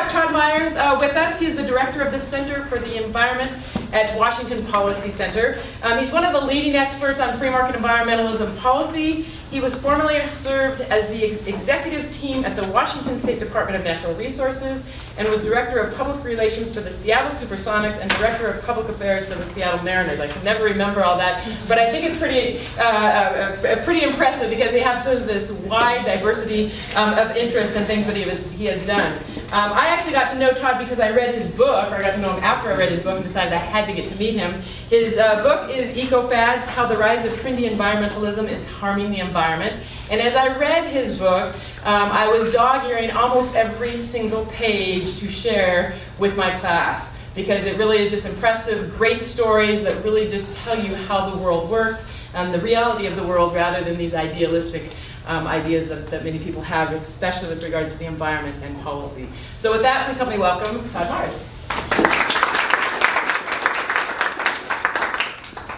have Todd Myers with us. He's the director of the Center for the Environment at Washington Policy Center. He's one of the leading experts on free market environmentalism policy. He was formerly served as the executive team at the Washington State Department of Natural Resources and was director of public relations for the Seattle Supersonics and director of public affairs for the Seattle Mariners. I can never remember all that, but I think it's pretty impressive because he has sort of this wide diversity of interest and things that he has done. I actually got to know Todd because I read his book, or I got to know him after I read his book and decided I had to get to meet him. His book is Eco-Fads: How the Rise of Trendy Environmentalism is Harming the Environment. And as I read his book, I was dog-earing almost every single page to share with my class, because it really is just impressive, great stories that really just tell you how the world works and the reality of the world rather than these idealistic ideas that many people have, especially with regards to the environment and policy. So with that, please help me welcome Todd Myers.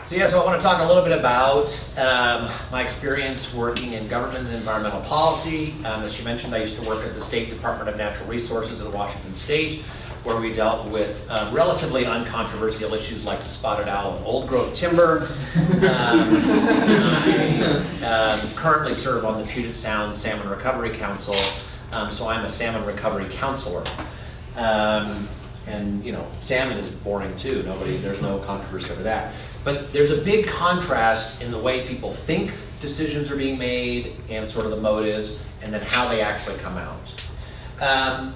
So I want to talk a little bit about my experience working in government and environmental policy. As she mentioned, I used to work at the State Department of Natural Resources in Washington State, where we dealt with relatively uncontroversial issues like the spotted owl and old growth timber. I currently serve on the Puget Sound Salmon Recovery Council, so I'm a salmon recovery counselor. And you know, salmon is boring too. There's no controversy over that. But there's a big contrast in the way people think decisions are being made and sort of the motives, and then how they actually come out. I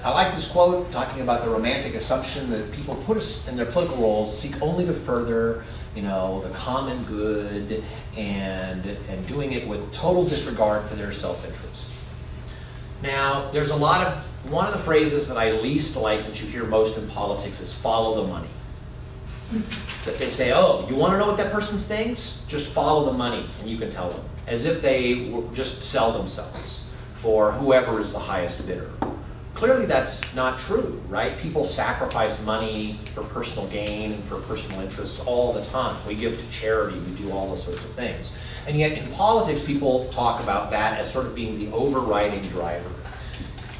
like this quote talking about the romantic assumption that people put us in their political roles seek only to further, you know, the common good and doing it with total disregard for their self-interest. Now, there's one of the phrases that I least like that you hear most in politics is follow the money. That they say, oh, you want to know what that person thinks? Just follow the money and you can tell them. As if they just sell themselves for whoever is the highest bidder. Clearly that's not true, right? People sacrifice money for personal gain and for personal interests all the time. We give to charity, we do all those sorts of things. And yet in politics, people talk about that as sort of being the overriding driver.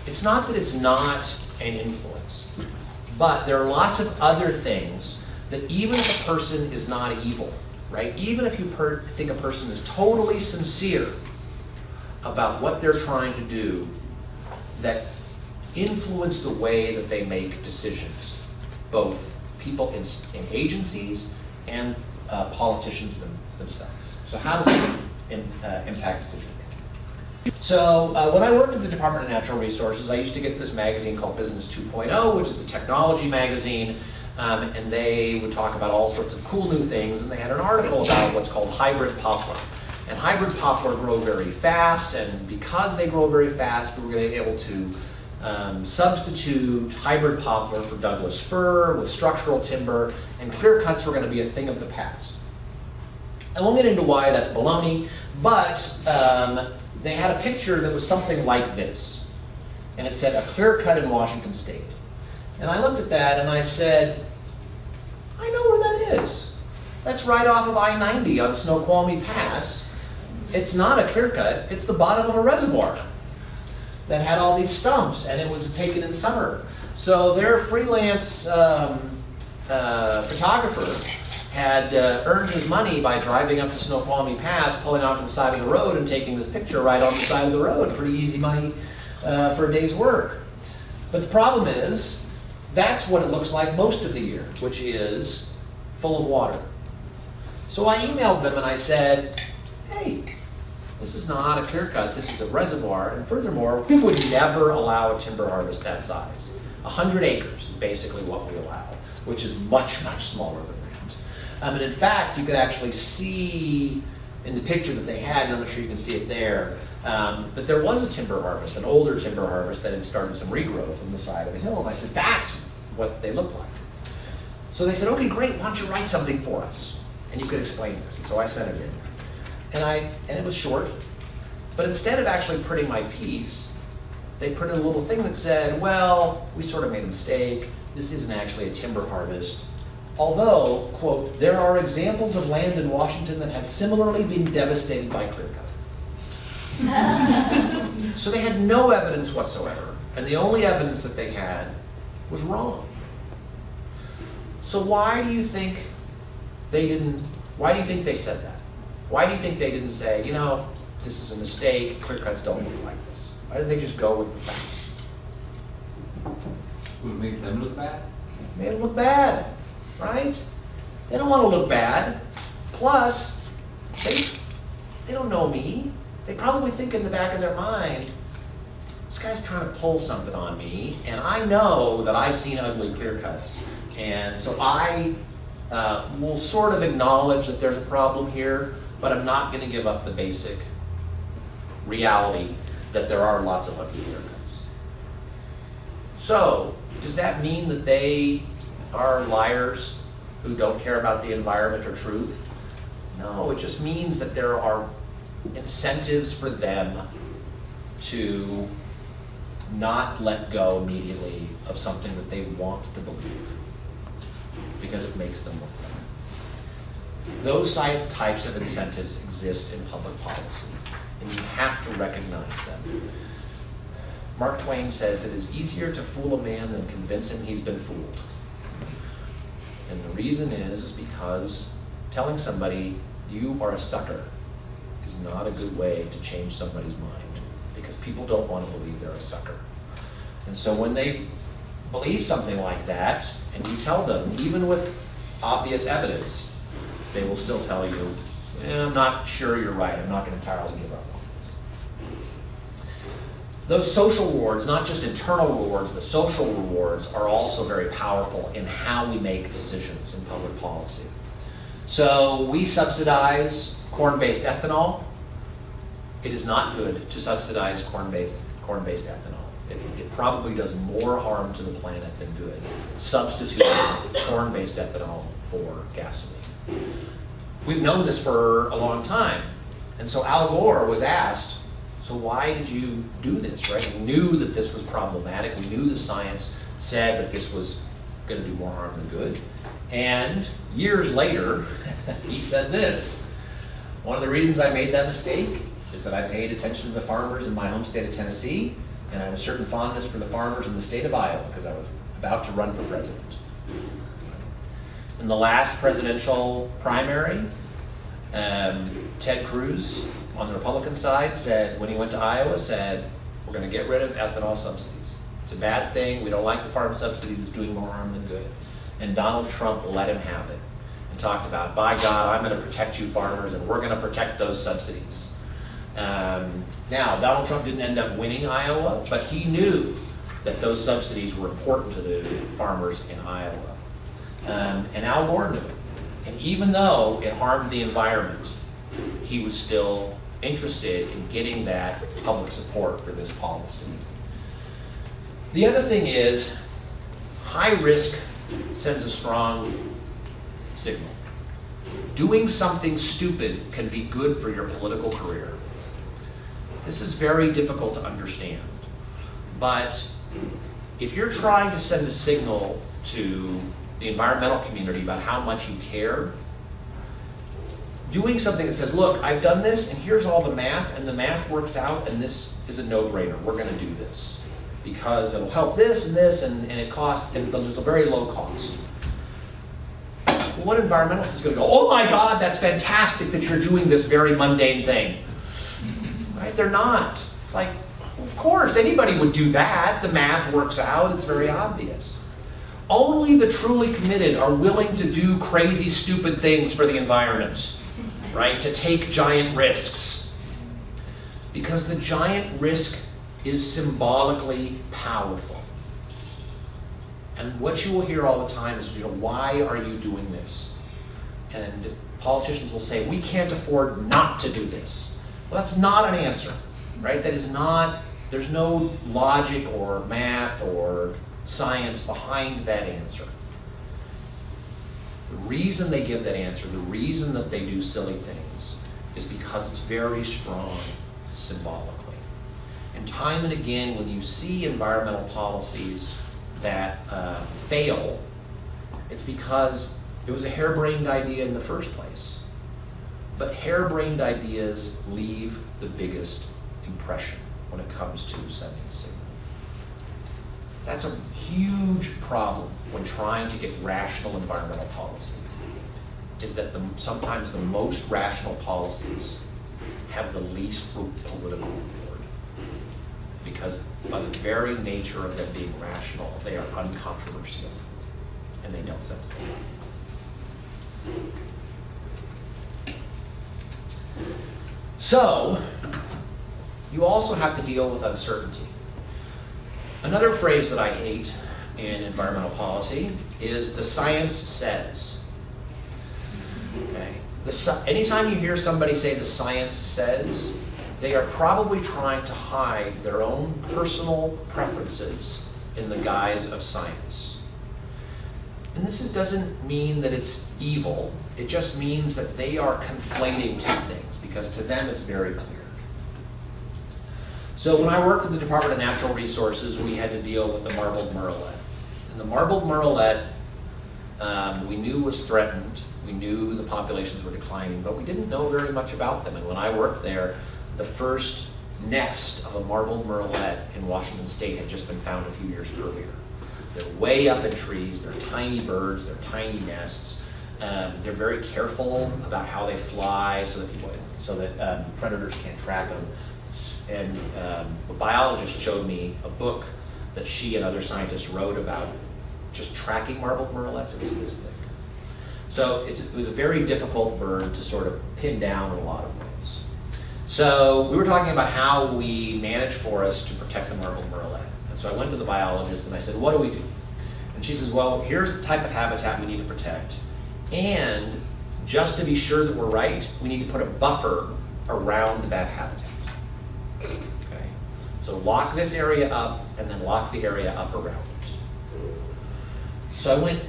It's not that it's not an influence, but there are lots of other things that even if a person is not evil, right? Even if you think a person is totally sincere about what they're trying to do, that influence the way that they make decisions, both people in agencies and politicians themselves. So how does this impact decision making? So when I worked at the Department of Natural Resources, I used to get this magazine called Business 2.0, which is a technology magazine, and they would talk about all sorts of cool new things, and they had an article about what's called hybrid poplar. And hybrid poplar grow very fast, and because they grow very fast, we were going to be able to substitute hybrid poplar for Douglas fir with structural timber, and clear cuts were going to be a thing of the past. I won't get into why that's baloney, but they had a picture that was something like this, and it said a clear cut in Washington State. And I looked at that and I said, I know where that is. That's right off of I-90 on Snoqualmie Pass. It's not a clear cut, it's the bottom of a reservoir that had all these stumps, and it was taken in summer. So their freelance photographer had earned his money by driving up to Snoqualmie Pass, pulling off to the side of the road and taking this picture right on the side of the road. Pretty easy money for a day's work. But the problem is, that's what it looks like most of the year, which is full of water. So I emailed them and I said, hey, this is not a clear cut, this is a reservoir, and furthermore, we would never allow a timber harvest that size. 100 acres is basically what we allow, which is much, much smaller than that. And in fact, you could actually see in the picture that they had, and I'm not sure you can see it there, that there was a timber harvest, an older timber harvest that had started some regrowth on the side of the hill. And I said, that's what they look like. So they said, okay, great, why don't you write something for us? And you could explain this. And so I sent it in. And it was short, but instead of actually printing my piece, they printed a little thing that said, well, we sort of made a mistake. This isn't actually a timber harvest. Although, quote, there are examples of land in Washington that has similarly been devastated by clear cut. So they had no evidence whatsoever And the only evidence that they had was wrong. So why do you think they said that? Why do you think they didn't say, you know, this is a mistake, clear cuts don't look like this? Why didn't they just go with the facts? Would it make them look bad? Made them look bad, right? They don't want to look bad. Plus, they don't know me. They probably think in the back of their mind, this guy's trying to pull something on me, and I know that I've seen ugly clear cuts. And so I will sort of acknowledge that there's a problem here, but I'm not going to give up the basic reality that there are lots of ugly clear cuts. So, does that mean that they are liars who don't care about the environment or truth? No, it just means that there are incentives for them to not let go immediately of something that they want to believe because it makes them look better. Those types of incentives exist in public policy, and you have to recognize them. Mark Twain says it is easier to fool a man than convince him he's been fooled. And the reason is because telling somebody you are a sucker is not a good way to change somebody's mind, because people don't want to believe they're a sucker. And so when they believe something like that, and you tell them, even with obvious evidence, they will still tell you, I'm not sure you're right, I'm not going to entirely give up on this. Those social rewards, not just internal rewards, but social rewards, are also very powerful in how we make decisions in public policy. So we subsidize corn-based ethanol. It is not good to subsidize corn-based ethanol. It probably does more harm to the planet than good, substituting corn-based ethanol for gasoline. We've known this for a long time. And so Al Gore was asked, so why did you do this, right? We knew that this was problematic. We knew the science said that this was going to do more harm than good. And years later, he said this: one of the reasons I made that mistake is that I paid attention to the farmers in my home state of Tennessee, and I had a certain fondness for the farmers in the state of Iowa because I was about to run for president. In the last presidential primary, Ted Cruz on the Republican side said, when he went to Iowa, said, we're going to get rid of ethanol subsidies. It's a bad thing. We don't like the farm subsidies. It's doing more harm than good. And Donald Trump let him have it and talked about, by God, I'm going to protect you farmers, and we're going to protect those subsidies. Now, Donald Trump didn't end up winning Iowa, but he knew that those subsidies were important to the farmers in Iowa. And Al Gore knew it. And even though it harmed the environment, he was still interested in getting that public support for this policy. The other thing is, high risk sends a strong signal. Doing something stupid can be good for your political career. This is very difficult to understand. But if you're trying to send a signal to the environmental community about how much you care, doing something that says, look, I've done this, and here's all the math, and the math works out, and this is a no-brainer. We're going to do this because it'll help this, and it costs, and there's a very low cost. Well, what environmentalist is going to go, oh my God, that's fantastic that you're doing this very mundane thing? Right? They're not. It's like, of course, anybody would do that. The math works out. It's very obvious. Only the truly committed are willing to do crazy, stupid things for the environment, right? To take giant risks. Because the giant risk is symbolically powerful. And what you will hear all the time is, why are you doing this? And politicians will say, we can't afford not to do this. Well, that's not an answer, right? That is not, there's no logic or math or science behind that answer. The reason they give that answer, the reason that they do silly things, is because it's very strong symbolically. And time and again, when you see environmental policies that fail, it's because it was a harebrained idea in the first place. But harebrained ideas leave the biggest impression when it comes to sending a signal. That's a huge problem when trying to get rational environmental policy, is that sometimes the most rational policies have the least political reward. Because by the very nature of them being rational, they are uncontroversial, and they don't set us apart. So, you also have to deal with uncertainty. Another phrase that I hate in environmental policy is the science says. Okay? Anytime you hear somebody say the science says, they are probably trying to hide their own personal preferences in the guise of science. And this doesn't mean that it's evil. It just means that they are conflating two things, because to them it's very clear. So when I worked at the Department of Natural Resources, we had to deal with the marbled murrelet. And the marbled murrelet, we knew was threatened. We knew the populations were declining, but we didn't know very much about them. And when I worked there, the first nest of a marbled murrelet in Washington State had just been found a few years earlier. They're way up in trees, they're tiny birds, they're tiny nests. They're very careful about how they fly so that predators can't track them. And a biologist showed me a book that she and other scientists wrote about just tracking marbled murrelets. It was this thick. So it was a very difficult bird to sort of pin down in a lot of ways. So we were talking about how we manage forests to protect the marbled murrelet. And so I went to the biologist and I said, what do we do? And she says, well, here's the type of habitat we need to protect. And just to be sure that we're right, we need to put a buffer around that habitat. Okay? So lock this area up and then lock the area up around it. So I went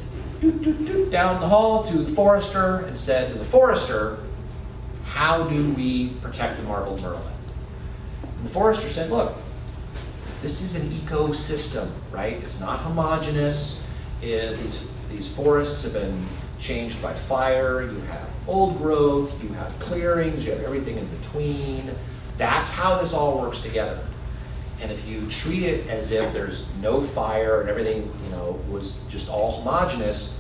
down the hall to the forester and said to the forester, how do we protect the marbled murrelet? And the forester said, look, this is an ecosystem, right? It's not homogeneous. These forests have been changed by fire. You have old growth, you have clearings, you have everything in between. That's how this all works together. And if you treat it as if there's no fire and everything, was just all homogeneous,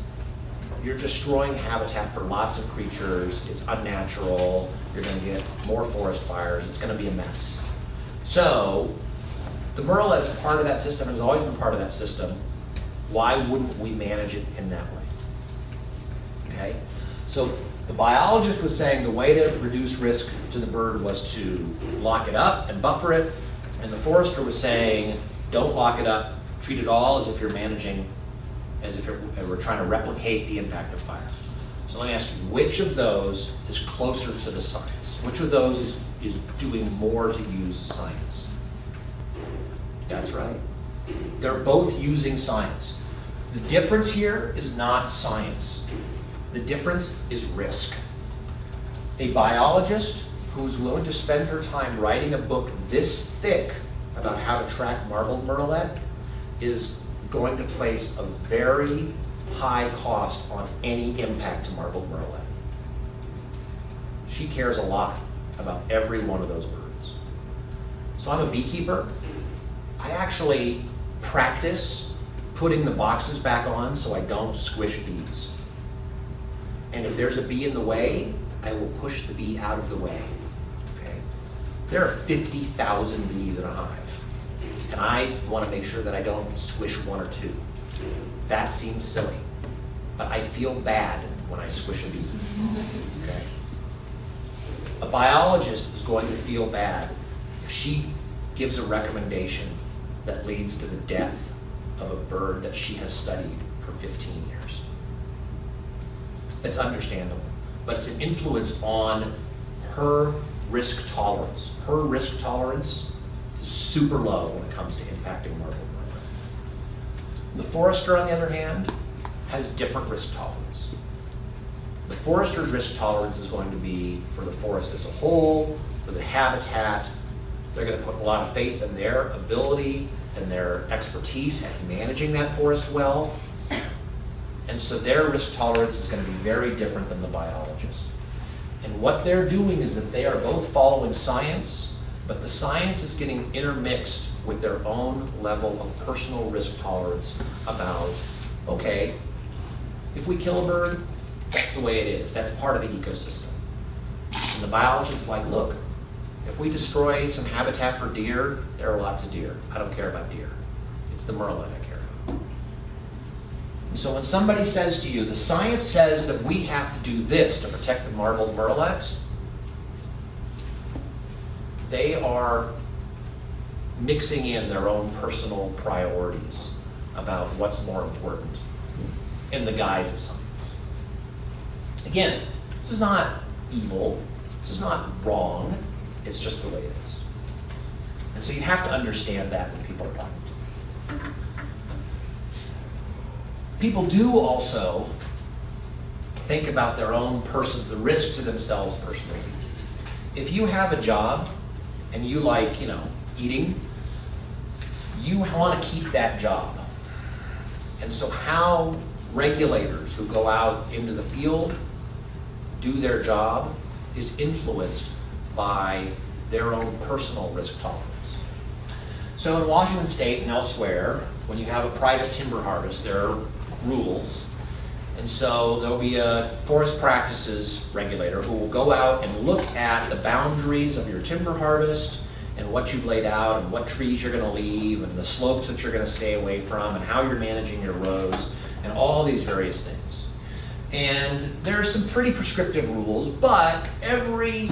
you're destroying habitat for lots of creatures. It's unnatural. You're going to get more forest fires. It's going to be a mess. So the murrelet is part of that system, has always been part of that system. Why wouldn't we manage it in that way? Okay? So the biologist was saying the way to reduce risk to the bird was to lock it up and buffer it. And the forester was saying, don't lock it up. Treat it all as if you're managing, as if we're trying to replicate the impact of fire. So let me ask you, which of those is closer to the science? Which of those is doing more to use science? That's right. They're both using science. The difference here is not science. The difference is risk. A biologist who's willing to spend her time writing a book this thick about how to track marbled murrelet is going to place a very high cost on any impact to marbled murrelet. She cares a lot about every one of those birds. So I'm a beekeeper. I actually practice putting the boxes back on so I don't squish bees. And if there's a bee in the way, I will push the bee out of the way. Okay? There are 50,000 bees in a hive. And I want to make sure that I don't squish one or two. That seems silly. But I feel bad when I squish a bee. Okay? A biologist is going to feel bad if she gives a recommendation that leads to the death of a bird that she has studied for 15 years. It's understandable, but it's an influence on her risk tolerance. Her risk tolerance is super low when it comes to impacting marbled murrelet. The forester, on the other hand, has different risk tolerance. The forester's risk tolerance is going to be for the forest as a whole, for the habitat. They're going to put a lot of faith in their ability and their expertise at managing that forest well. And so their risk tolerance is going to be very different than the biologist. And what they're doing is that they are both following science, but the science is getting intermixed with their own level of personal risk tolerance about, okay, if we kill a bird, that's the way it is. That's part of the ecosystem. And the biologist's like, look, if we destroy some habitat for deer, there are lots of deer. I don't care about deer. It's the merlin I care about. And so when somebody says to you, the science says that we have to do this to protect the marbled murrelet, they are mixing in their own personal priorities about what's more important in the guise of science. Again, this is not evil. This is not wrong. It's just the way it is. And so you have to understand that when people are talking to you. People do also think about their own the risk to themselves personally. If you have a job and you like, eating, you want to keep that job. And so how regulators who go out into the field do their job is influenced by their own personal risk tolerance. So in Washington State and elsewhere, when you have a private timber harvest, there are rules. And so there'll be a forest practices regulator who will go out and look at the boundaries of your timber harvest and what you've laid out and what trees you're going to leave and the slopes that you're going to stay away from and how you're managing your rows and all these various things. And there are some pretty prescriptive rules, but every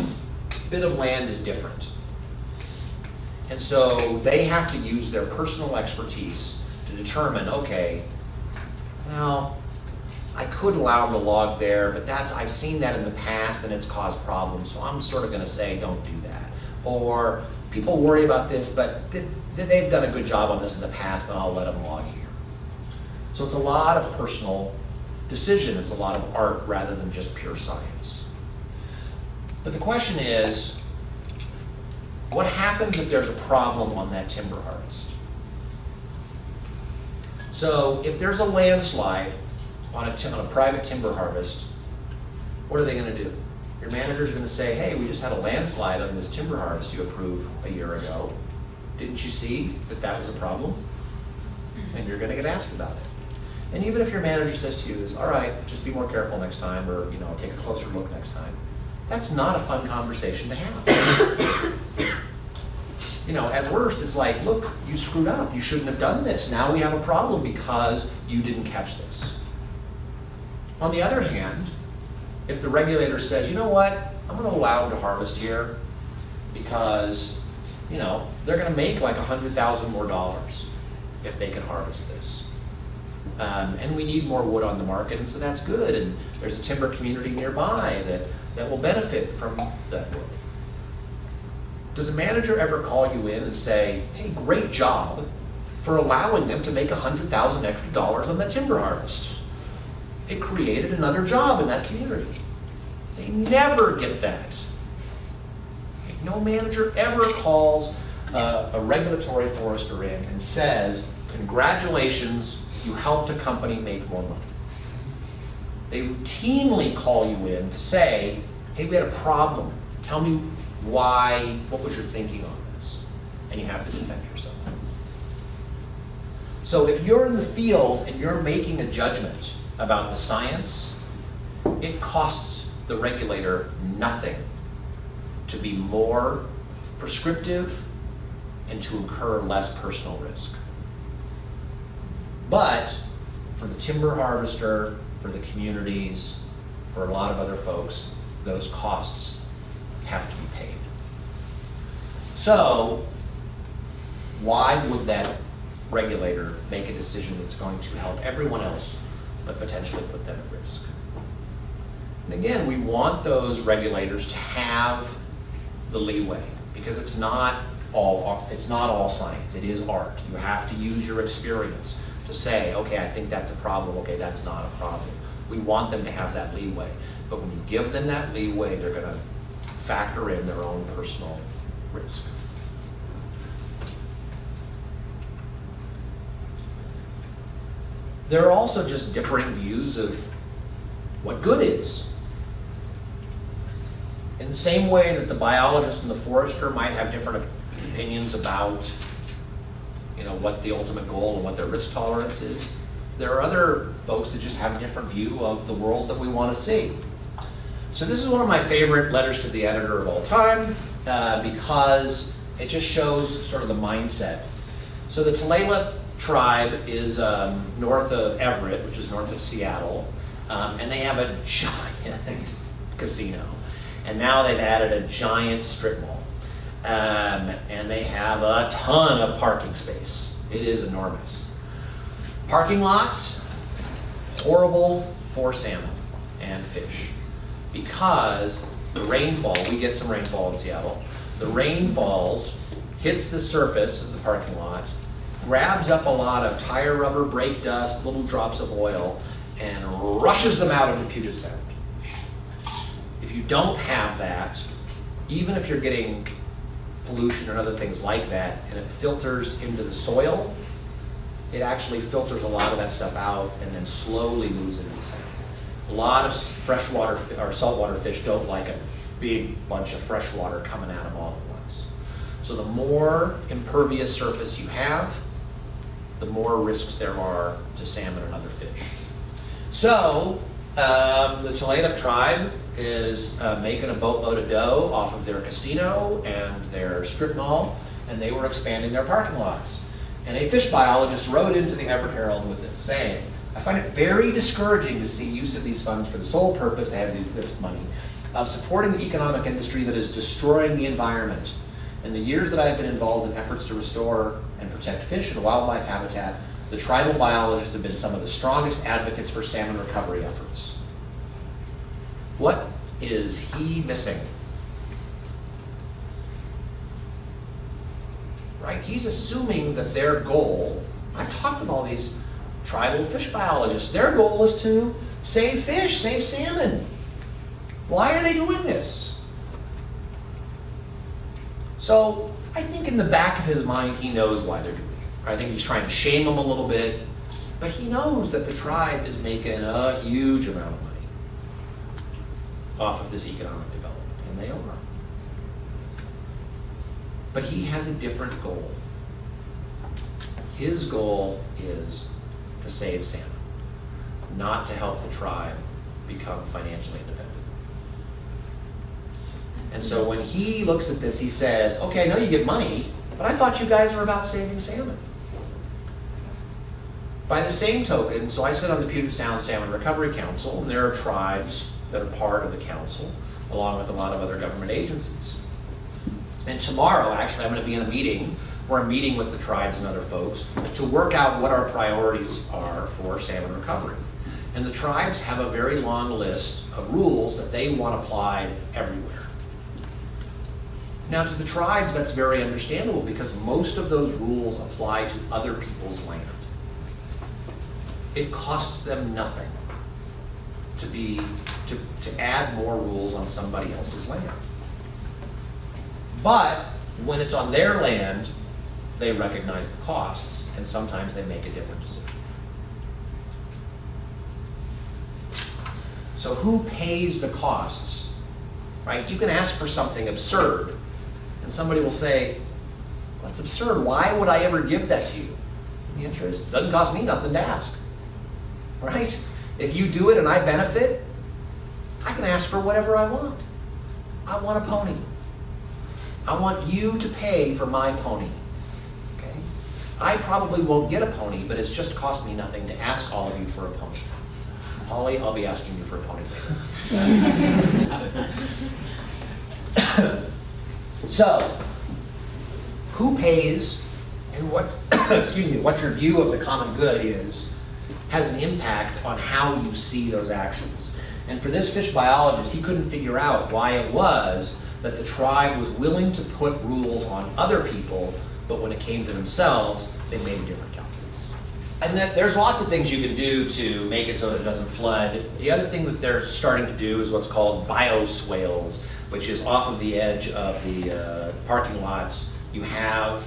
bit of land is different. And so they have to use their personal expertise to determine, okay, well, I could allow them to log there, but I've seen that in the past and it's caused problems, so I'm sort of going to say don't do that. Or people worry about this, but they've done a good job on this in the past and I'll let them log here. So it's a lot of personal decision. It's a lot of art rather than just pure science. But the question is, what happens if there's a problem on that timber harvest? So if there's a landslide on a private timber harvest, what are they going to do? Your manager's going to say, hey, we just had a landslide on this timber harvest you approved a year ago. Didn't you see that that was a problem? And you're going to get asked about it. And even if your manager says to you, all right, just be more careful next time, or take a closer look next time, that's not a fun conversation to have. At worst, it's like, look, you screwed up. You shouldn't have done this. Now we have a problem because you didn't catch this. On the other hand, if the regulator says, you know what, I'm going to allow them to harvest here because, they're going to make like $100,000 more if they can harvest this. And we need more wood on the market, and so that's good. And there's a timber community nearby that will benefit from that wood. Does a manager ever call you in and say, hey, great job for allowing them to make $100,000 extra on that timber harvest? It created another job in that community. They never get that. No manager ever calls a regulatory forester in and says, congratulations, you helped a company make more money. They routinely call you in to say, hey, we had a problem. Tell me why, what was your thinking on this? And you have to defend yourself. So if you're in the field and you're making a judgment about the science, it costs the regulator nothing to be more prescriptive and to incur less personal risk. But for the timber harvester, for the communities, for a lot of other folks, those costs have to be paid. So why would that regulator make a decision that's going to help everyone else but potentially put them at risk? And again, we want those regulators to have the leeway because it's not all science. It is art. You have to use your experience to say, okay, I think that's a problem. Okay, that's not a problem. We want them to have that leeway. But when you give them that leeway, they're going to factor in their own personal risk. There are also just differing views of what good is. In the same way that the biologist and the forester might have different opinions about, what the ultimate goal and what their risk tolerance is, there are other folks that just have a different view of the world that we want to see. So this is one of my favorite letters to the editor of all time, because it just shows sort of the mindset. So the Tulalip tribe is north of Everett, which is north of Seattle, and they have a giant casino. And now they've added a giant strip mall. And they have a ton of parking space. It is enormous. Parking lots, horrible for salmon and fish, because the rainfall, we get some rainfall in Seattle, the rain falls, hits the surface of the parking lot, grabs up a lot of tire rubber, brake dust, little drops of oil, and rushes them out into Puget Sound. If you don't have that, even if you're getting pollution and other things like that, and it filters into the soil, it actually filters a lot of that stuff out and then slowly moves into the sand. A lot of freshwater or saltwater fish don't like a big bunch of fresh water coming at them all at once. So the more impervious surface you have, the more risks there are to salmon and other fish. So the Tulalip tribe is making a boatload of dough off of their casino and their strip mall, and they were expanding their parking lots. And a fish biologist wrote into the Everett Herald with it, saying, I find it very discouraging to see use of these funds for the sole purpose, they have this money, of supporting the economic industry that is destroying the environment. In the years that I have been involved in efforts to restore and protect fish and wildlife habitat, the tribal biologists have been some of the strongest advocates for salmon recovery efforts. What is he missing? Right? He's assuming that their goal, I've talked with all these tribal fish biologists, their goal is to save fish, save salmon. Why are they doing this? So I think in the back of his mind, he knows why they're doing it. I think he's trying to shame them a little bit, but he knows that the tribe is making a huge amount of money off of this economic development, and they are. But he has a different goal. His goal is to save salmon, not to help the tribe become financially independent. And so when he looks at this, he says, okay, I know you give money, but I thought you guys were about saving salmon. By the same token, so I sit on the Puget Sound Salmon Recovery Council, and there are tribes that are part of the council, along with a lot of other government agencies. And tomorrow, actually, I'm going to be in a meeting where I'm meeting with the tribes and other folks to work out what our priorities are for salmon recovery. And the tribes have a very long list of rules that they want applied everywhere. Now, to the tribes, that's very understandable because most of those rules apply to other people's land. It costs them nothing to add more rules on somebody else's land. But when it's on their land, they recognize the costs, and sometimes they make a different decision. So who pays the costs, right? You can ask for something absurd, and somebody will say, well, that's absurd. Why would I ever give that to you? And the answer is, it doesn't cost me nothing to ask, right? If you do it and I benefit, I can ask for whatever I want. I want a pony. I want you to pay for my pony, okay? I probably won't get a pony, but it's just cost me nothing to ask all of you for a pony. Holly, I'll be asking you for a pony later. So, who pays and what, excuse me, what your view of the common good is, has an impact on how you see those actions. And for this fish biologist, he couldn't figure out why it was that the tribe was willing to put rules on other people, but when it came to themselves, they made a different calculus. And then there's lots of things you can do to make it so that it doesn't flood. The other thing that they're starting to do is what's called bioswales, which is off of the edge of the parking lots. You have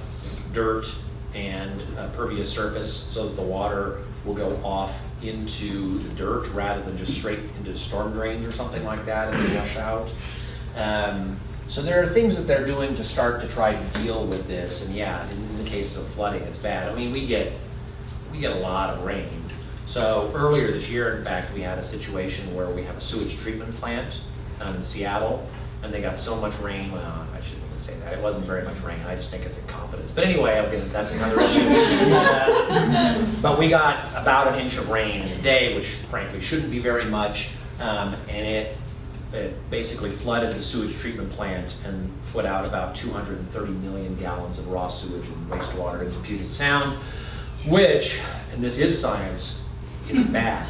dirt and pervious surface so that the water will go off into the dirt rather than just straight into storm drains or something like that and then wash out. So there are things that they're doing to start to try to deal with this, and yeah, in the case of flooding, it's bad. I mean, we get a lot of rain. So earlier this year, in fact, we had a situation where we have a sewage treatment plant in Seattle, and they got so much rain. Well, I shouldn't even say that. It wasn't very much rain. I just think it's incompetence. But anyway, that's another issue. But we got about an inch of rain in a day, which frankly shouldn't be very much, and it basically flooded the sewage treatment plant and put out about 230 million gallons of raw sewage and wastewater into Puget Sound, which, and this is science, is bad.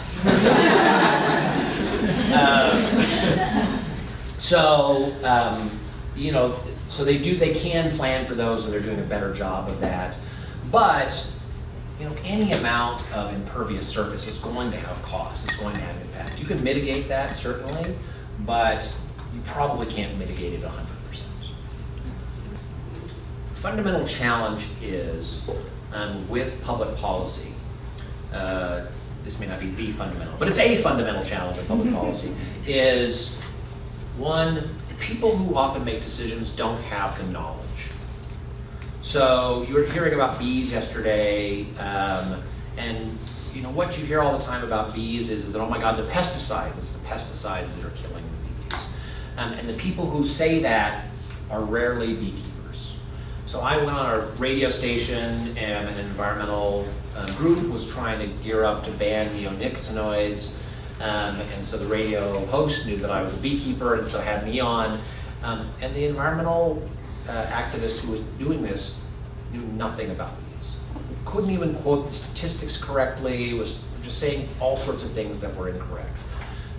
You know, so they can plan for those, and they're doing a better job of that. But, you know, any amount of impervious surface is going to have costs. It's going to have impact. You can mitigate that, certainly, but you probably can't mitigate it 100%. Fundamental challenge is with public policy. This may not be the fundamental, but it's a fundamental challenge of public policy, is one, people who often make decisions don't have the knowledge. So you were hearing about bees yesterday, and you know what you hear all the time about bees is that, oh my God, it's the pesticides that are killing the bees. And the people who say that are rarely beekeepers. So I went on a radio station, and an environmental group was trying to gear up to ban neonicotinoids, and so the radio host knew that I was a beekeeper, and so had me on. And the environmental activist who was doing this knew nothing about bees. Couldn't even quote the statistics correctly, was just saying all sorts of things that were incorrect.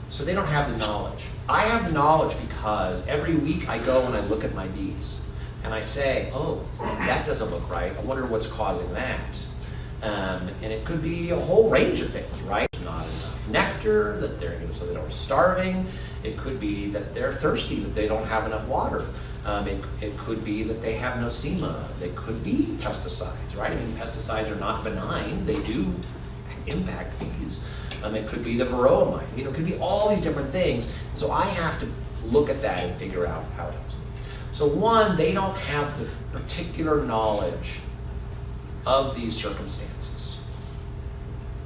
So they don't have the knowledge. I have the knowledge because every week I go and I look at my bees, and I say, oh, that doesn't look right. I wonder what's causing that. And it could be a whole range of things, right? Not enough nectar, that so they're starving. It could be that they're thirsty, that they don't have enough water. It could be that they have nosema. They could be pesticides, right? I mean, pesticides are not benign. They do impact bees. It could be the varroa mite. You know, it could be all these different things. So I have to look at that and figure out how it helps. So one, they don't have the particular knowledge of these circumstances,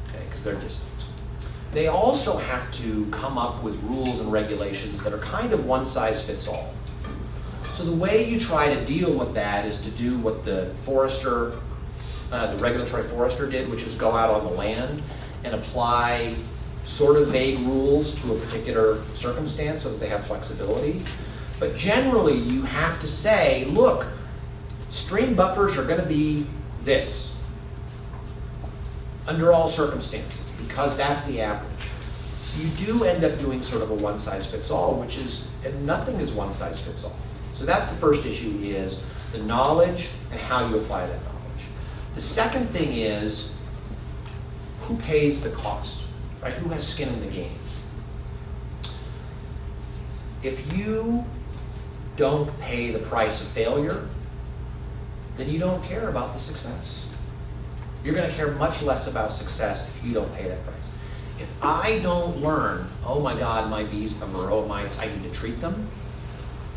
okay, because they're distant. They also have to come up with rules and regulations that are kind of one size fits all. So the way you try to deal with that is to do what the forester, the regulatory forester did, which is go out on the land and apply sort of vague rules to a particular circumstance so that they have flexibility. But generally you have to say, look, stream buffers are going to be this under all circumstances, because that's the average. So you do end up doing sort of a one size fits all, which is, and nothing is one size fits all. So that's the first issue, is the knowledge and how you apply that knowledge. The second thing is, who pays the cost, right? Who has skin in the game? If you don't pay the price of failure, then you don't care about the success. You're going to care much less about success if you don't pay that price. If I don't learn, oh my God, my bees have varroa mites, I need to treat them,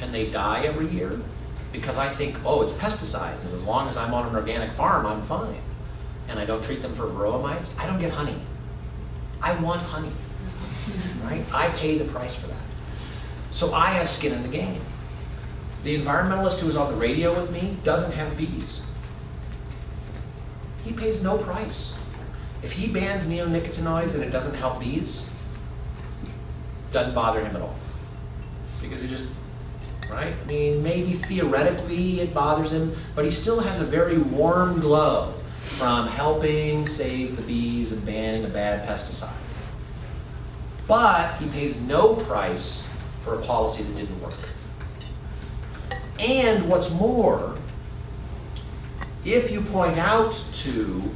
and they die every year, because I think, oh, it's pesticides, and as long as I'm on an organic farm, I'm fine, and I don't treat them for varroa mites, I don't get honey. I want honey, right? I pay the price for that. So I have skin in the game. The environmentalist who was on the radio with me doesn't have bees. He pays no price. If he bans neonicotinoids and it doesn't help bees, doesn't bother him at all. Because he just, right? I mean, maybe theoretically it bothers him, but he still has a very warm glow from helping save the bees and banning a bad pesticide. But he pays no price for a policy that didn't work. And what's more, if you point out to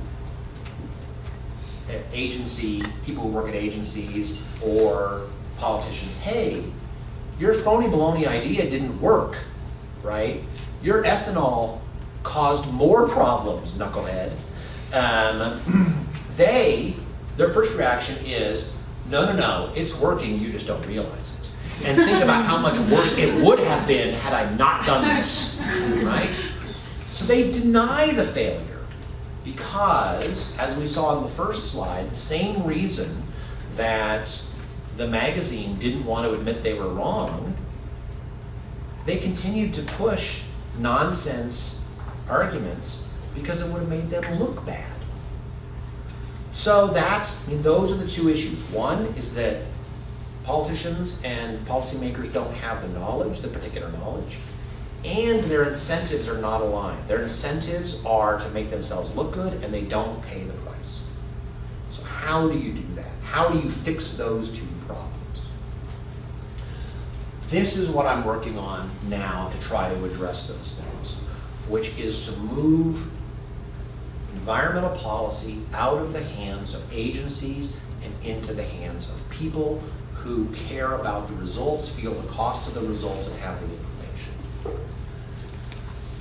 people who work at agencies or politicians, hey, your phony baloney idea didn't work, right? Your ethanol caused more problems, knucklehead. Their first reaction is, no, it's working, you just don't realize it. and think about how much worse it would have been had I not done this, right? So they deny the failure because, as we saw in the first slide, the same reason that the magazine didn't want to admit they were wrong, they continued to push nonsense arguments because it would have made them look bad. So those are the two issues. One is that politicians and policymakers don't have the knowledge, the particular knowledge, and their incentives are not aligned. Their incentives are to make themselves look good, and they don't pay the price. So how do you do that? How do you fix those two problems? This is what I'm working on now to try to address those things, which is to move environmental policy out of the hands of agencies and into the hands of people who care about the results, feel the cost of the results, and have the information.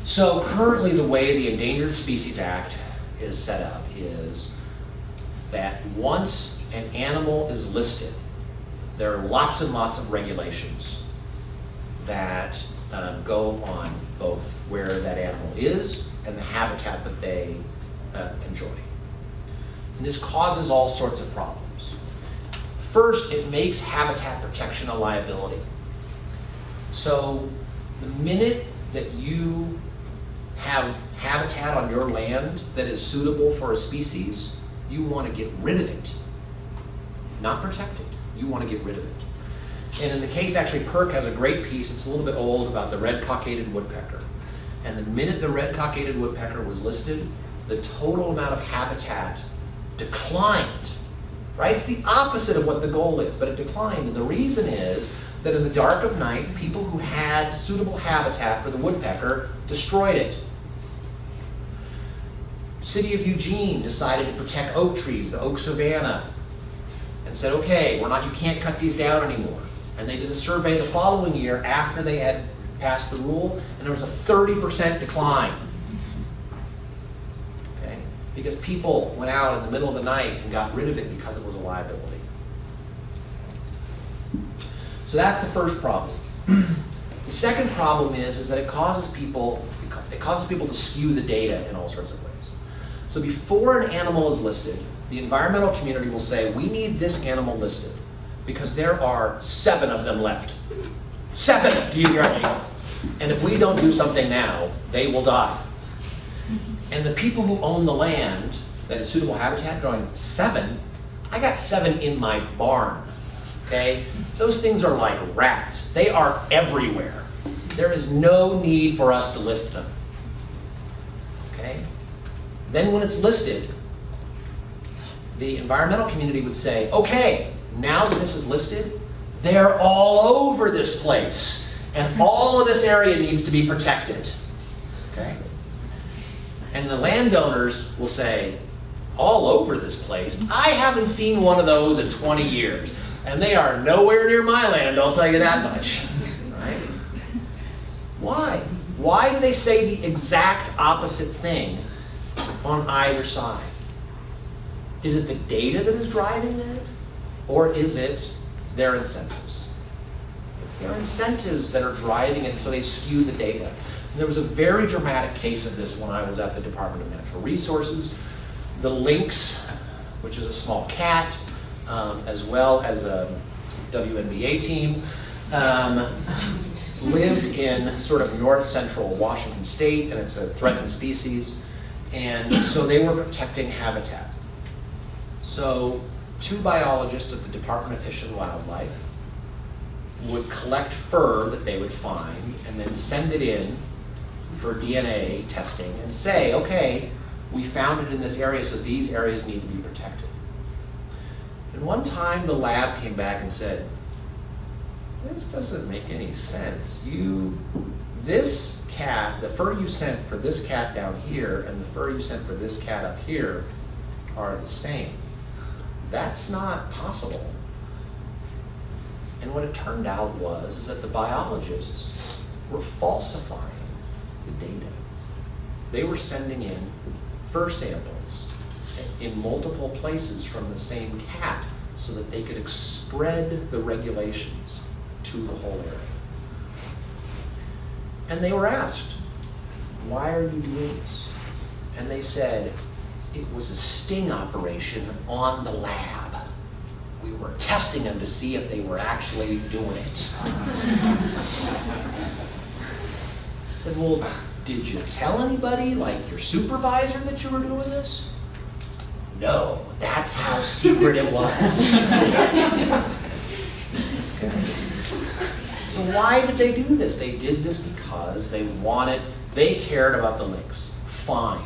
So currently the way the Endangered Species Act is set up is that once an animal is listed, there are lots and lots of regulations that go on both where that animal is and the habitat that they enjoy. And this causes all sorts of problems. First, it makes habitat protection a liability. So the minute that you have habitat on your land that is suitable for a species, you want to get rid of it. Not protect it. You want to get rid of it. And in the case, actually, PERC has a great piece, it's a little bit old, about the red cockaded woodpecker. And the minute the red cockaded woodpecker was listed, the total amount of habitat declined, right? It's the opposite of what the goal is, but it declined. And the reason is that in the dark of night, people who had suitable habitat for the woodpecker destroyed it. City of Eugene decided to protect oak trees, the oak savanna, and said, okay, you can't cut these down anymore. And they did a survey the following year after they had passed the rule, and there was a 30% decline. Okay? Because people went out in the middle of the night and got rid of it because it was a liability. So that's the first problem. The second problem is that it causes people to skew the data in all sorts of ways. So before an animal is listed, the environmental community will say, we need this animal listed because there are 7 of them left. 7, do you hear me? And if we don't do something now, they will die. And the people who own the land that is suitable habitat are going, 7? I got 7 in my barn, okay? Those things are like rats. They are everywhere. There is no need for us to list them, okay? Then when it's listed, the environmental community would say, okay, now that this is listed, they're all over this place, and all of this area needs to be protected, okay? And the landowners will say, all over this place? I haven't seen one of those in 20 years, and they are nowhere near my land, I'll tell you that much, right? Why? Why do they say the exact opposite thing on either side? Is it the data that is driving that? Or is it their incentives? It's their incentives that are driving it, so they skew the data. And there was a very dramatic case of this when I was at the Department of Natural Resources. The lynx, which is a small cat, as well as a WNBA team, lived in sort of north central Washington state, and it's a threatened species. And so they were protecting habitat. So 2 biologists at the Department of Fish and Wildlife would collect fur that they would find and then send it in for DNA testing and say, okay, we found it in this area, so these areas need to be protected. And one time the lab came back and said, this doesn't make any sense. This cat, the fur you sent for this cat down here and the fur you sent for this cat up here are the same. That's not possible. And what it turned out is that the biologists were falsifying the data. They were sending in fur samples in multiple places from the same cat so that they could spread the regulations. to the whole area. And they were asked, why are you doing this? And they said, it was a sting operation on the lab. We were testing them to see if they were actually doing it. I said, well, did you tell anybody, like your supervisor, that you were doing this? No, that's how secret it was. So why did they do this? They did this because they cared about the lynx, fine.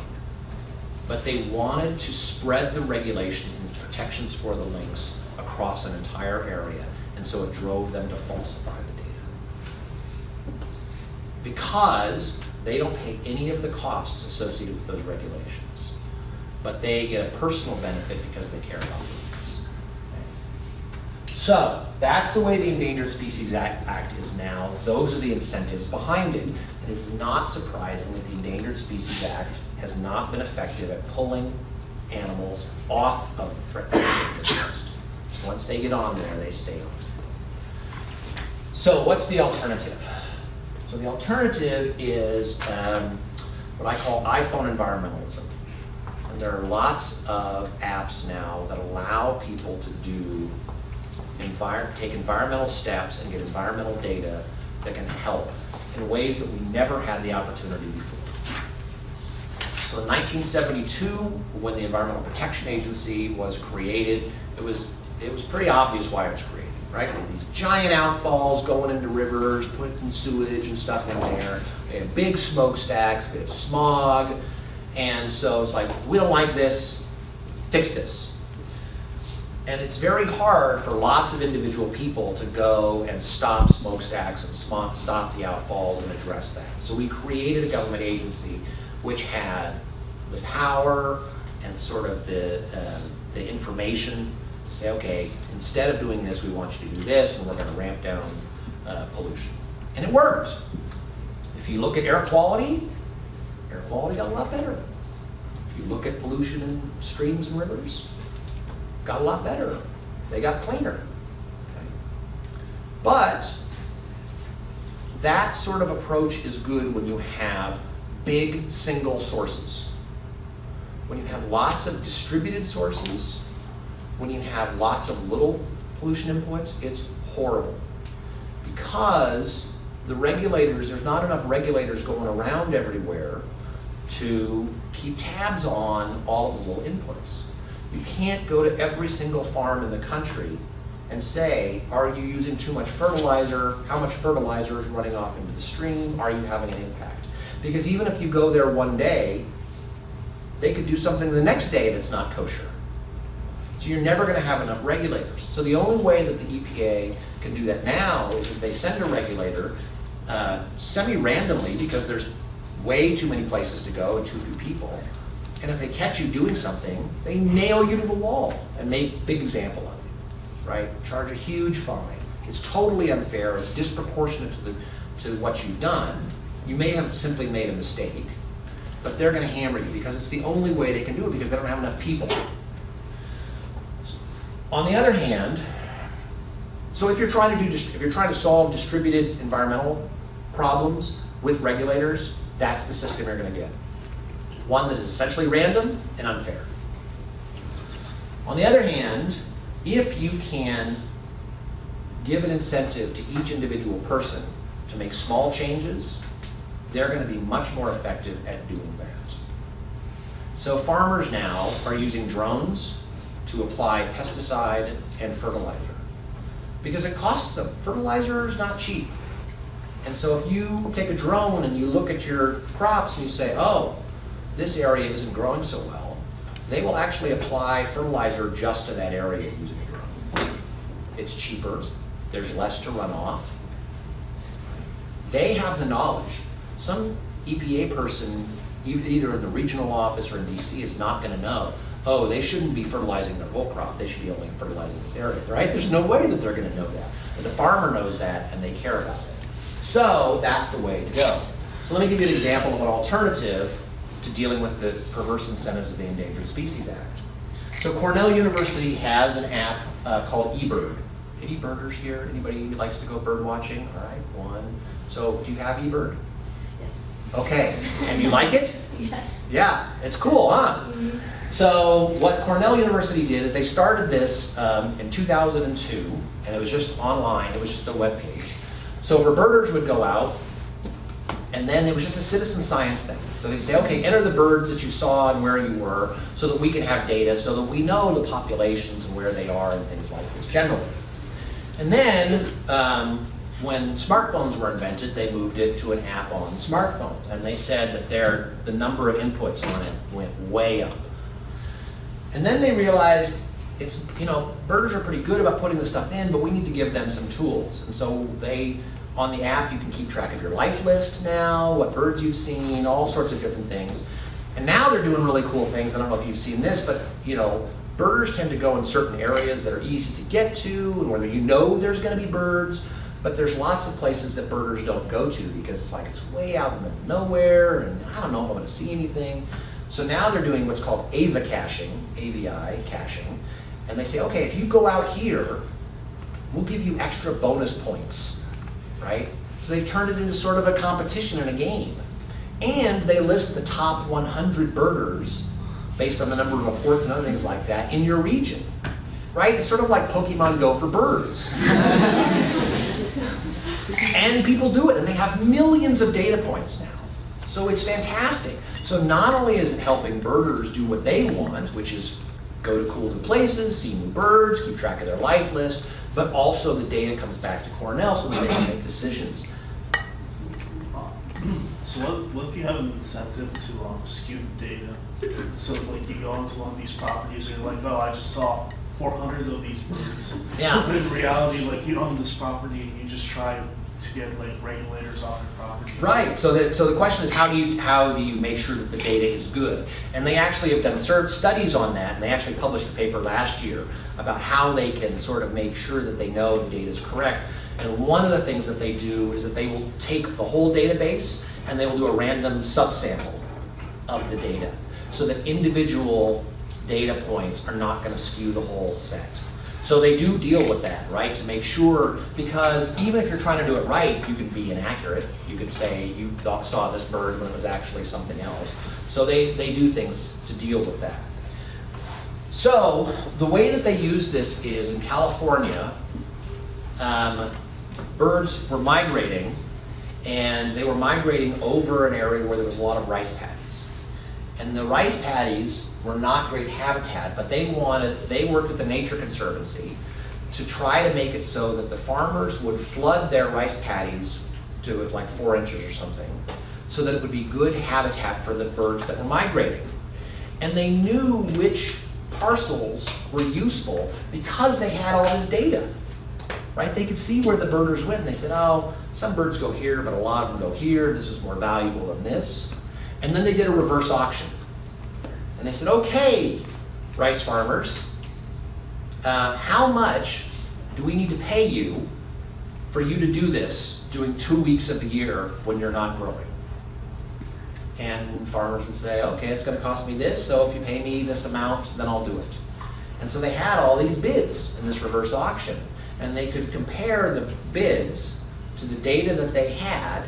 But they wanted to spread the regulations and protections for the lynx across an entire area, and so it drove them to falsify the data. Because they don't pay any of the costs associated with those regulations, but they get a personal benefit because they care about the lynx. So that's the way the Endangered Species Act is now. Those are the incentives behind it, and it is not surprising that the Endangered Species Act has not been effective at pulling animals off of the threatened endangered list. Once they get on there, they stay on. So what's the alternative? So the alternative is what I call iPhone environmentalism. And there are lots of apps now that allow people to take environmental steps and get environmental data that can help in ways that we never had the opportunity before. So in 1972, when the Environmental Protection Agency was created, it was pretty obvious why it was created, right? We had these giant outfalls going into rivers, putting sewage and stuff in there. We had big smokestacks, we had smog, and so it's like, we don't like this, fix this. And it's very hard for lots of individual people to go and stop smokestacks and stop the outfalls and address that. So we created a government agency which had the power and sort of the information to say, okay, instead of doing this, we want you to do this, and we're going to ramp down pollution. And it worked. If you look at air quality got a lot better. If you look at pollution in streams and rivers, got a lot better. They got cleaner. Okay. But that sort of approach is good when you have big single sources. When you have lots of distributed sources, when you have lots of little pollution inputs, it's horrible. Because there's not enough regulators going around everywhere to keep tabs on all of the little inputs. You can't go to every single farm in the country and say, are you using too much fertilizer? How much fertilizer is running off into the stream? Are you having an impact? Because even if you go there one day, they could do something the next day that's not kosher. So you're never going to have enough regulators. So the only way that the EPA can do that now is if they send a regulator semi-randomly, because there's way too many places to go and too few people. And if they catch you doing something, they nail you to the wall and make a big example of you, right? Charge a huge fine. It's totally unfair. It's disproportionate to what you've done. You may have simply made a mistake, but they're going to hammer you because it's the only way they can do it because they don't have enough people. On the other hand, so if you're trying to solve distributed environmental problems with regulators, that's the system you're going to get. One that is essentially random and unfair. On the other hand, if you can give an incentive to each individual person to make small changes, they're going to be much more effective at doing that. So farmers now are using drones to apply pesticide and fertilizer because it costs them. Fertilizer is not cheap. And so if you take a drone and you look at your crops and you say, oh, this area isn't growing so well, they will actually apply fertilizer just to that area using a drone. It's cheaper, there's less to run off. They have the knowledge. Some EPA person, either in the regional office or in DC, is not going to know, oh, they shouldn't be fertilizing their whole crop, they should be only fertilizing this area, right? There's no way that they're going to know that. But the farmer knows that and they care about it. So that's the way to go. So let me give you an example of an alternative to dealing with the perverse incentives of the Endangered Species Act. So Cornell University has an app called eBird. Any birders here? Anybody who likes to go bird watching? All right, one. So do you have eBird? Yes. Okay, and you like it? Yes. Yeah, it's cool, huh? Mm-hmm. So what Cornell University did is they started this in 2002, and it was just online, it was just a web page. So birders would go out, and then it was just a citizen science thing. So they'd say, okay, enter the birds that you saw and where you were, so that we can have data, so that we know the populations and where they are and things like this generally. And then, when smartphones were invented, they moved it to an app on smartphones. And they said that the number of inputs on it went way up. And then they realized, birders are pretty good about putting the stuff in, but we need to give them some tools. And so on the app, you can keep track of your life list now, what birds you've seen, all sorts of different things. And now they're doing really cool things. I don't know if you've seen this, but birders tend to go in certain areas that are easy to get to, and whether there's going to be birds, but there's lots of places that birders don't go to because it's way out in the middle of nowhere, and I don't know if I'm going to see anything. So now they're doing what's called AVI caching, AVI caching, and they say, okay, if you go out here, we'll give you extra bonus points, right? So they've turned it into sort of a competition and a game. And they list the top 100 birders based on the number of reports and other things like that in your region, right? It's sort of like Pokemon Go for birds. And people do it, and they have millions of data points now. So it's fantastic. So not only is it helping birders do what they want, which is go to cool new places, see new birds, keep track of their life list, but also the data comes back to Cornell so that they can make decisions. So what if you have an incentive to skew the data? So you go into one of these properties and you're like, oh, I just saw 400 of these birds. Yeah. But in reality, you own this property and you just try to get regulators on your property. Right. So the question is, how do you make sure that the data is good? And they actually have done studies on that, and they actually published a paper last year about how they can sort of make sure that they know the data is correct. And one of the things that they do is that they will take the whole database and they will do a random subsample of the data so that individual data points are not going to skew the whole set. So they do deal with that, right, to make sure, because even if you're trying to do it right, you can be inaccurate. You could say you saw this bird when it was actually something else. So they do things to deal with that. So the way that they use this is in California, birds were migrating, and they were migrating over an area where there was a lot of rice paddies. And the rice paddies were not great habitat, but they worked with the Nature Conservancy to try to make it so that the farmers would flood their rice paddies to 4 inches or something, so that it would be good habitat for the birds that were migrating. And they knew which parcels were useful because they had all this data, right? They could see where the birders went, and they said, oh, some birds go here, but a lot of them go here. This is more valuable than this. And then they did a reverse auction. And they said, okay, rice farmers, how much do we need to pay you for you to do this during 2 weeks of the year when you're not growing? And farmers would say, okay, it's going to cost me this, so if you pay me this amount, then I'll do it. And so they had all these bids in this reverse auction, and they could compare the bids to the data that they had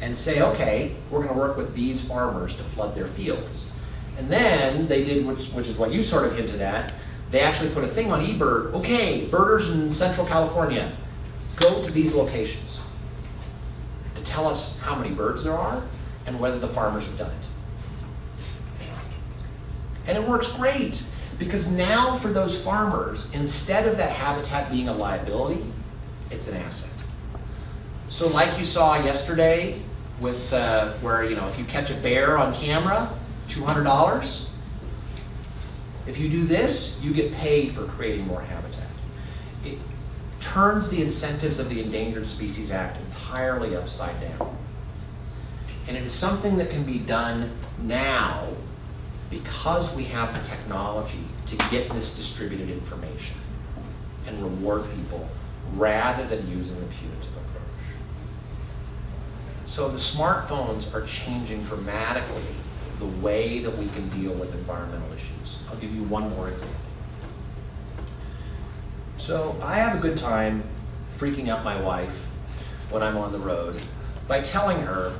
and say, okay, we're going to work with these farmers to flood their fields. And then they did, which is what you sort of hinted at, they actually put a thing on eBird, okay, birders in Central California, go to these locations to tell us how many birds there are and whether the farmers have done it. And it works great, because now for those farmers, instead of that habitat being a liability, it's an asset. So like you saw yesterday with where, if you catch a bear on camera, $200. If you do this, you get paid for creating more habitat. It turns the incentives of the Endangered Species Act entirely upside down. And it is something that can be done now because we have the technology to get this distributed information and reward people rather than using the punitive approach. So the smartphones are changing dramatically the way that we can deal with environmental issues. I'll give you one more example. So I have a good time freaking out my wife when I'm on the road by telling her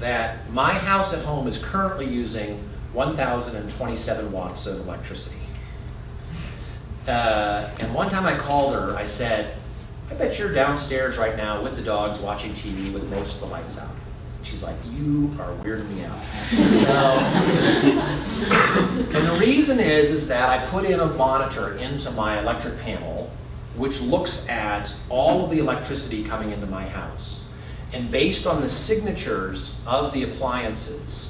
that my house at home is currently using 1,027 watts of electricity. And one time I called her, I said, I bet you're downstairs right now with the dogs watching TV with most of the lights out. She's like, you are weirding me out. And the reason is that I put in a monitor into my electric panel, which looks at all of the electricity coming into my house. And based on the signatures of the appliances,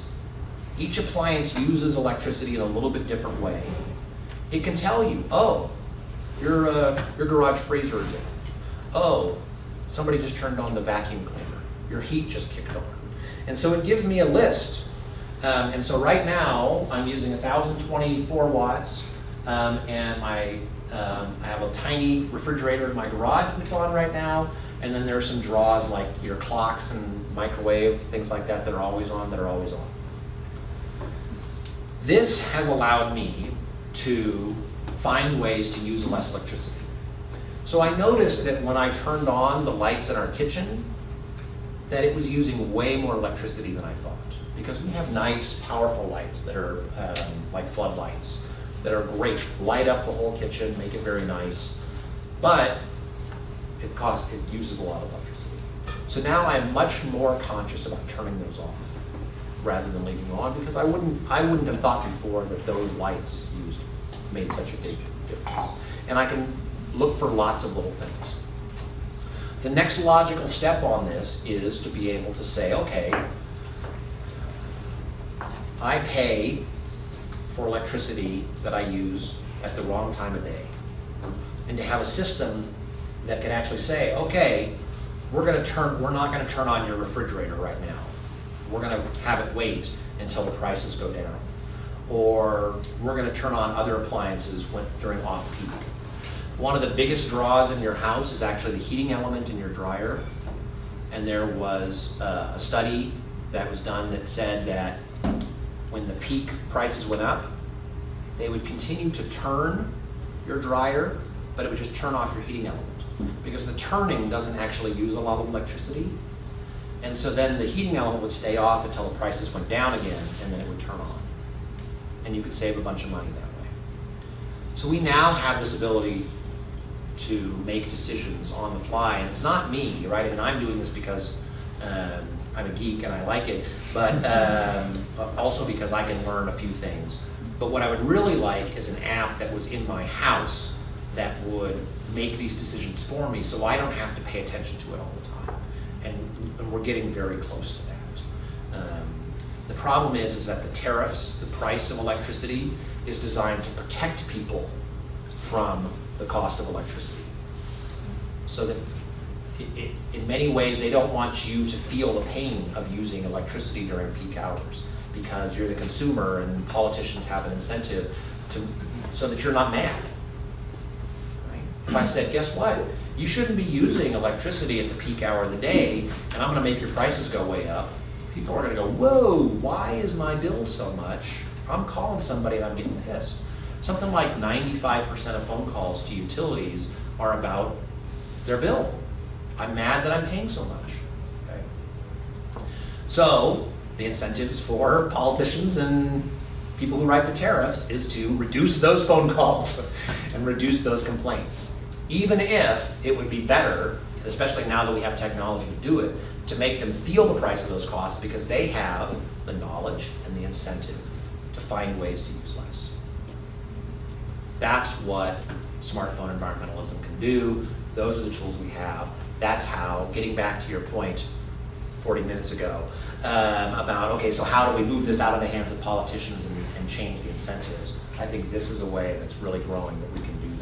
each appliance uses electricity in a little bit different way. It can tell you, oh, your garage freezer is in. Oh, somebody just turned on the vacuum cleaner. Your heat just kicked on. And so it gives me a list. And so right now, I'm using 1,024 watts, and I have a tiny refrigerator in my garage that's on right now, and then there are some draws like your clocks and microwave, things like that are always on, This has allowed me to find ways to use less electricity. So I noticed that when I turned on the lights in our kitchen, that it was using way more electricity than I thought. Because we have nice, powerful lights that are like floodlights, that are great, light up the whole kitchen, make it very nice, but it uses a lot of electricity. So now I'm much more conscious about turning those off rather than leaving them on, because I wouldn't have thought before that those lights made such a big difference. And I can look for lots of little things. The next logical step on this is to be able to say, okay, I pay for electricity that I use at the wrong time of day. And to have a system that can actually say, okay, we're not going to turn on your refrigerator right now. We're going to have it wait until the prices go down. Or we're going to turn on other appliances during off-peak. One of the biggest draws in your house is actually the heating element in your dryer. And there was a study that was done that said that when the peak prices went up, they would continue to turn your dryer, but it would just turn off your heating element. Because the turning doesn't actually use a lot of electricity. And so then the heating element would stay off until the prices went down again, and then it would turn on. And you could save a bunch of money that way. So we now have this ability to make decisions on the fly, and it's not me, right? I mean, I'm doing this because I'm a geek and I like it, but also because I can learn a few things. But what I would really like is an app that was in my house that would make these decisions for me, so I don't have to pay attention to it all the time. And we're getting very close to that. The problem is that the tariffs, the price of electricity, is designed to protect people from the cost of electricity. So that in many ways, they don't want you to feel the pain of using electricity during peak hours, because you're the consumer and politicians have an incentive so that you're not mad. Right? If I said, guess what? You shouldn't be using electricity at the peak hour of the day, and I'm going to make your prices go way up. People are going to go, whoa, why is my bill so much? I'm calling somebody and I'm getting pissed. Something like 95% of phone calls to utilities are about their bill. I'm mad that I'm paying so much. Okay? So the incentives for politicians and people who write the tariffs is to reduce those phone calls and reduce those complaints. Even if it would be better, especially now that we have technology to do it, to make them feel the price of those costs, because they have the knowledge and the incentive to find ways to use less. That's what smartphone environmentalism can do. Those are the tools we have. That's how, getting back to your point 40 minutes ago, about, okay, so how do we move this out of the hands of politicians and change the incentives? I think this is a way that's really growing that we can do